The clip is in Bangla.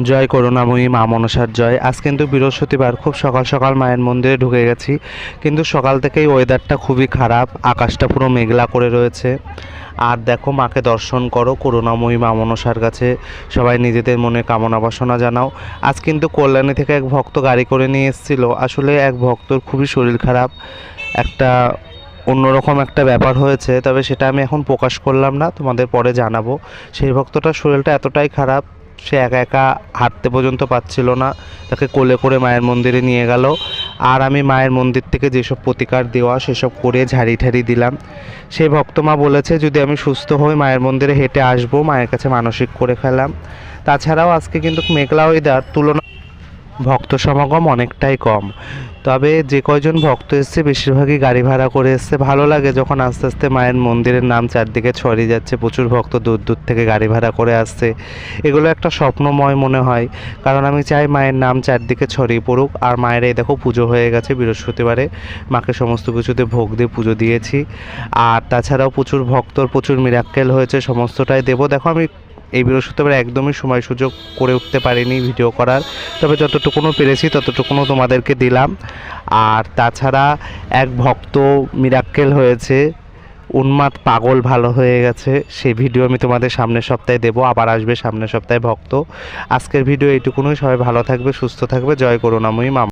জয় করুণাময়ী মা মনসার জয়। আজ কিন্তু বৃহস্পতিবার, খুব সকাল সকাল মায়ের মন্দিরে ঢুকে গেছি, কিন্তু সকাল থেকেই ওয়েদারটা খুবই খারাপ, আকাশটা পুরো মেঘলা করে রয়েছে। আর দেখো, মাকে দর্শন করো, করুণাময়ী মা মনসার কাছে সবাই নিজেদের মনে কামনা বাসনা জানাও। আজ কিন্তু কল্যাণী থেকে এক ভক্ত গাড়ি করে নিয়ে এসেছিল। আসলে এক ভক্তর খুবই শরীর খারাপ, একটা অন্যরকম একটা ব্যাপার হয়েছে, তবে সেটা আমি এখন প্রকাশ করলাম না, তোমাদের পরে জানাবো। সেই ভক্তটার শরীরটা এতটাই খারাপ, সে একা একা হাঁটতে পর্যন্ত পারছিল না, তাকে কোলে করে মায়ের মন্দিরে নিয়ে গেল। আর আমি মায়ের মন্দির থেকে যেসব প্রতিকার দেওয়া সেসব করে ঝাড়ি ঠাড়ি দিলাম। সেই ভক্তমা বলেছে যদি আমি সুস্থ হই মায়ের মন্দিরে হেঁটে আসবো, মায়ের কাছে মানসিক করে ফেলাম। তাছাড়াও আজকে কিন্তু মেঘলা ওয়েদার, তুলনা ভক্ত সমাগম অনেকটাই কম। তবে যে কয়জন ভক্ত এসছে বেশিরভাগই গাড়ি ভাড়া করে এসছে। ভালো লাগে যখন আস্তে আস্তে মায়ের মন্দিরের নাম চারদিকে ছড়িয়ে যাচ্ছে, প্রচুর ভক্ত দূর দূর থেকে গাড়ি ভাড়া করে আসছে। এগুলো একটা স্বপ্নময় মনে হয়, কারণ আমি চাই মায়ের নাম চারদিকে ছড়িয়ে পড়ুক। আর মায়ের এই দেখো পুজো হয়ে গেছে বৃহস্পতিবারে, মাকে সমস্ত কিছুতে ভোগ দিয়ে পুজো দিয়েছি। আর তাছাড়াও প্রচুর ভক্তর প্রচুর মিরাক্কেল হয়েছে, সমস্তটাই দেবো। দেখো, আমি এই বৃহস্পতিবার একদমই সময় সুযোগ করে উঠতে পারিনি ভিডিও করার, তবে যতটুকুনো পেরেছি ততটুকুনো তোমাদেরকে দিলাম। আর তাছাড়া এক ভক্ত মিরাক্কেল হয়েছে, উন্মাদ পাগল ভালো হয়ে গেছে, সেই ভিডিও আমি তোমাদের সামনের সপ্তাহে দেবো। আবার আসবে সামনের সপ্তাহে ভক্ত। আজকের ভিডিও এইটুকুনই। সবাই ভালো থাকবে, সুস্থ থাকবে। জয় করুণাময়ী মা।